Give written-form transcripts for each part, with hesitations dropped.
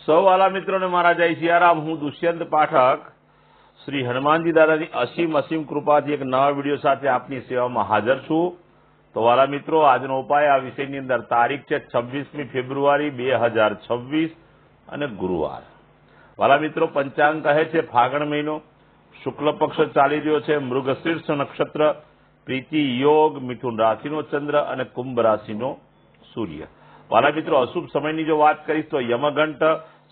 સૌ વાલા મિત્રોને મારા જય સિયારામ। હું દુષ્યંત પાઠક શ્રી હનુમાનજી દાદાની અસીમ અસીમ કૃપાથી એક નવા વિડીયો સાથે આપની સેવામાં હાજર છું। તો વાલા મિત્રો, આજનો ઉપાય આ વિષયની અંદર તારીખ છે 26મી ફેબ્રુઆરી 2026 અને ગુરુવાર। વાલા મિત્રો, પંચાંગ કહે છે ફાગણ મહિનો, શુક્લ પક્ષ ચાલી રહ્યો છે, મૃગશીર્ષ નક્ષત્ર, પ્રીતિ યોગ, મિથુન રાશિનો ચંદ્ર અને કુંભ રાશિનો સૂર્ય। વાલા મિત્રો, અશુભ સમયની જો વાત કરીશ તો યમઘંટ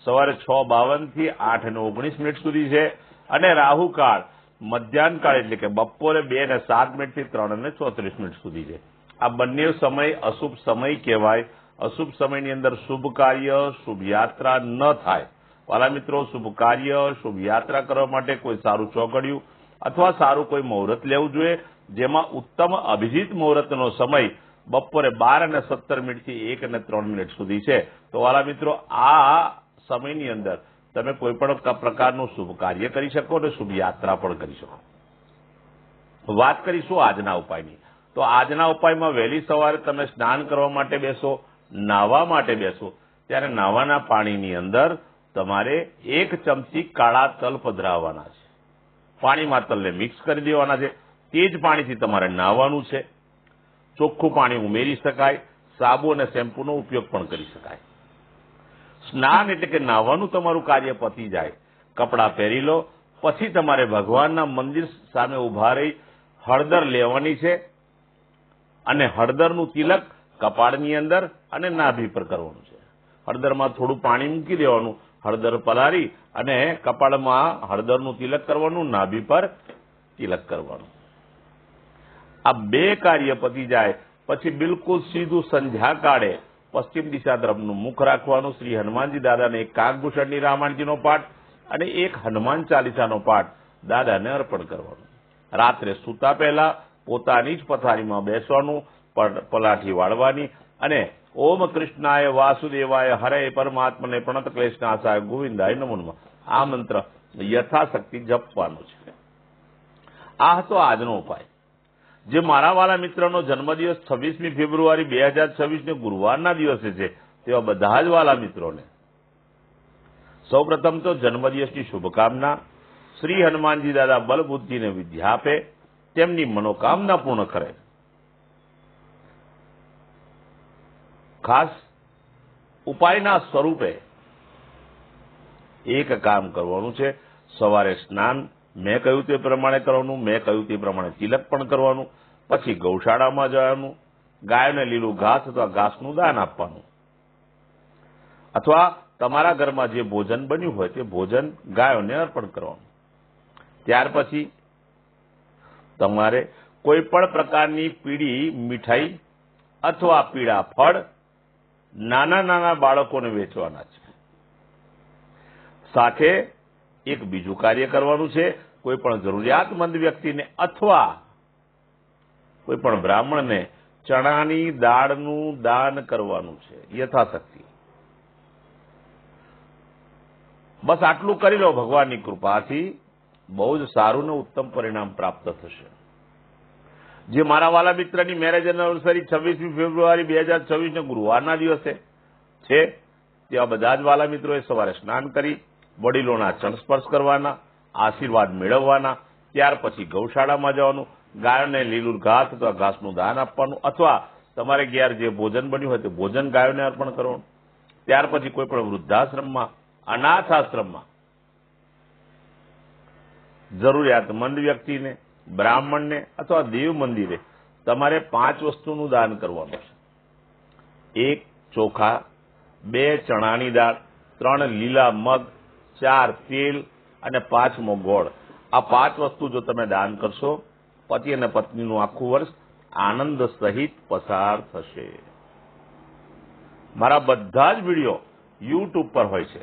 સવારે 6:52 થી 8:19 સુધી છે અને રાહુકાળ મધ્યાહનકાળ એટલે કે બપોરે 2:07 થી 3:34 સુધી છે। આ બંને સમય અશુભ સમય કહેવાય। અશુભ સમયની અંદર શુભ કાર્ય, શુભ યાત્રા ન થાય। વાલા મિત્રો, શુભ કાર્ય, શુભ યાત્રા કરવા માટે કોઈ સારું ચોઘડિયું અથવા સારું કોઈ મુહૂર્ત લેવું જોઈએ, જેમાં ઉત્તમ અભિજીત મુહૂર્તનો સમય બપોરે 12:17 થી 1:03 સુધી છે। તો વાલા મિત્રો, આ સમયની અંદર તમે કોઈ પણ પ્રકારનું શુભ કાર્ય કરી શકો અને શુભ યાત્રા પણ કરી શકો। વાત કરીશું આજના ઉપાયની। તો આજના ઉપાયમાં વહેલી સવારે તમે સ્નાન કરવા માટે બેસો, નાહવા માટે બેસો, ત્યારે નાહવાના પાણીની અંદર તમારે 1 ચમચી કાળા તલ પધરાવવાના છે। પાણીમાં તલને મિક્સ કરી દેવાના છે। તે જ પાણીથી તમારે નાહવાનું છે। ચોખ્ખું પાણી ઉમેરી શકાય, સાબુ અને શેમ્પૂનો ઉપયોગ પણ કરી શકાય। સ્નાન એટલે કે નાહવાનું તમારું કાર્ય પતી જાય, કપડાં પહેરી લો, પછી તમારે ભગવાનના મંદિર સામે ઉભા રહી હળદર લેવાની છે અને હળદરનું તિલક કપાળની અંદર અને નાભી પર કરવાનું છે। હળદરમાં થોડું પાણી મૂકી દેવાનું, હળદર પલાળી અને કપાળમાં હળદરનું તિલક કરવાનું, નાભી પર તિલક કરવાનું। આ 2 કાર્ય પતી જાય પછી બિલકુલ સીધું સંધ્યા કાળે પશ્ચિમ દિશા તરફનું મુખ રાખવાનું। શ્રી હનુમાનજી દાદાને એક કાગભૂષણની રામાયણજીનો પાઠ અને એક હનુમાન ચાલીસાનો પાઠ દાદાને અર્પણ કરવાનું। રાત્રે સૂતા પહેલા પોતાની જ પથારીમાં બેસવાનું, પલાઠી વાળવાની અને ઓમ કૃષ્ણાય વાસુદેવાય હરે પરમાત્મને પ્રણત ક્લેશનાશાય ગોવિંદાય નમો નમઃ આ મંત્ર યથાશક્તિ જપવાનો છે। આ હતો આજનો ઉપાય। જે મારા વાલા મિત્રનો જન્મદિવસ 26મી ફેબ્રુઆરી 2026 ગુરુવારના દિવસે છે, તેવા બધા જ વાલા મિત્રોને સૌપ્રથમ તો જન્મદિવસની શુભકામના। શ્રી હનુમાનજી દાદા બલ બુદ્ધિને વિદ્યા આપે, તેમની મનોકામના પૂર્ણ કરે। ખાસ ઉપાયના સ્વરૂપે એક કામ કરવાનું છે। સવારે સ્નાન મેં કહ્યું તે પ્રમાણે કરવાનું, મેં કહ્યું તે પ્રમાણે તિલક પણ કરવાનું, પછી ગૌશાળામાં જવાનું, ગાયોને લીલું ઘાસ અથવા ઘાસનું દાન આપવાનું, અથવા તમારા ઘરમાં જે ભોજન બન્યું હોય તે ભોજન ગાયોને અર્પણ કરવાનું। ત્યાર પછી તમારે કોઈ પણ પ્રકારની પીળી મીઠાઈ અથવા પીળા ફળ નાના નાના બાળકોને વેચવાના છે। સાથે એક બીજું કાર્ય કરવાનું છે। કોઈ પણ જરૂરિયાતમંદ વ્યક્તિને અથવા કોઈ પણ બ્રાહ્મણને ચણાની દાળનું દાન કરવાનું છે યથાશક્તિ। બસ આટલું કરી લો, ભગવાનની કૃપાથી બહુ જ સારું ને ઉત્તમ પરિણામ પ્રાપ્ત થશે। જે મારા વાલા મિત્રની મેરેજ એનિવર્સરી 26મી ફેબ્રુઆરી 2026 ગુરુવારના દિવસે છે, તેવા બધા જ વાલા મિત્રોએ સવારે સ્નાન કરી વડીલોના ચરણ સ્પર્શ કરવાના, આશીર્વાદ મેળવવાના। ત્યાર પછી ગૌશાળામાં જવાનું, ગાયોને લીલું ઘાસ અથવા ઘાસનું દાન આપવાનું, અથવા તમારે ઘેર જે ભોજન બન્યું હોય તે ભોજન ગાયોને અર્પણ કરવાનું। ત્યાર પછી કોઈ પણ વૃદ્ધાશ્રમમાં, અનાથ આશ્રમમાં જરૂરિયાતમંદ વ્યક્તિને, બ્રાહ્મણને અથવા દેવ મંદિરે તમારે 5 વસ્તુનું દાન કરવાનું છે। 1 ચોખા, 2 ચણાની દાળ, 3 લીલા મગ, 4 તેલ અને 5મો ગોળ। આ 5 વસ્તુ જો તમે દાન કરશો, પતિ અને પત્નીનું આખું વર્ષ આનંદ સહિત પસાર થશે। મારા બધા જ વિડીયો યુટ્યુબ પર હોય છે।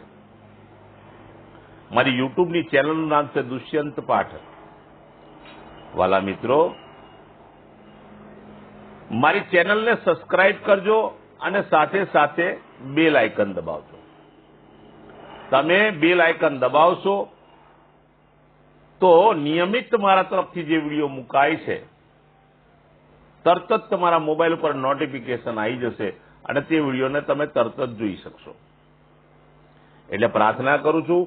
મારી યુટ્યુબની ચેનલનું નામ છે દુષ્યંત પાઠક। વાલા મિત્રો, મારી ચેનલને સબસ્ક્રાઇબ કરજો અને સાથે સાથે બેલ આઇકન દબાવજો। તમે બેલ આઇકન દબાવશો તો નિયમિત મારા તરફથી જે વિડીયો મુકાય છે તરત જ તમારા મોબાઈલ ઉપર નોટિફિકેશન આવી જશે અને તે વિડીયોને તમે તરત જ જોઈ શકશો। એટલે પ્રાર્થના કરું છું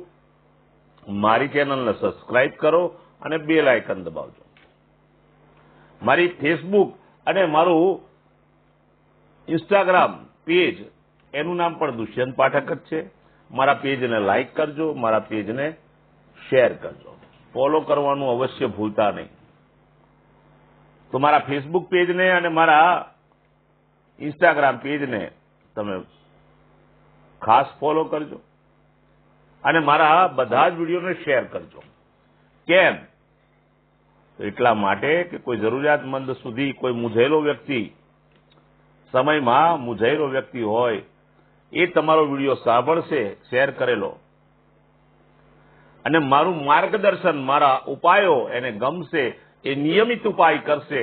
મારી ચેનલને સબસ્ક્રાઇબ કરો અને બેલ આઇકન દબાવજો. મારી ફેસબુક અને મારું ઇન્સ્ટાગ્રામ પેજ એનું નામ પણ દુષ્યંત પાઠક જ છે. મારા પેજને લાઇક કરજો, મારા પેજને શેર કરજો, ફોલો કરવાનું અવશ્ય ભૂલતા નહીં. તો મારા ફેસબુક પેજને અને મારા ઇન્સ્ટાગ્રામ પેજને તમે ખાસ ફોલો કરજો અને મારા બધા જ વિડીયોને શેર કરજો. કેમ? એટલા માટે કે કોઈ જરૂરિયાતમંદ સુધી કોઈ મૂંઝાયેલો વ્યક્તિ સમયમાં મૂંઝાયેલો વ્યક્તિ હોય એ તમારો વિડીયો સાંભળશે શેર કરેલો અને મારું માર્ગદર્શન મારા ઉપાયો એને ગમશે, એ નિયમિત ઉપાય કરશે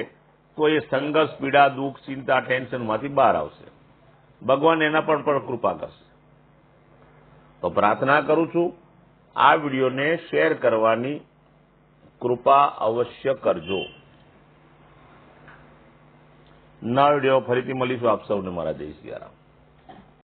તો એ સંઘર્ષ, પીડા, દુઃખ, ચિંતા, ટેન્શનમાંથી બહાર આવશે. ભગવાન એના પર પણ કૃપા કરશે. તો પ્રાર્થના કરું છું આ વિડીયોને શેર કરવાની કૃપા અવશ્ય કરજો. નવા વિડીયો ફરીથી મળીશું. આપ સૌને મારા જય સિયારામ.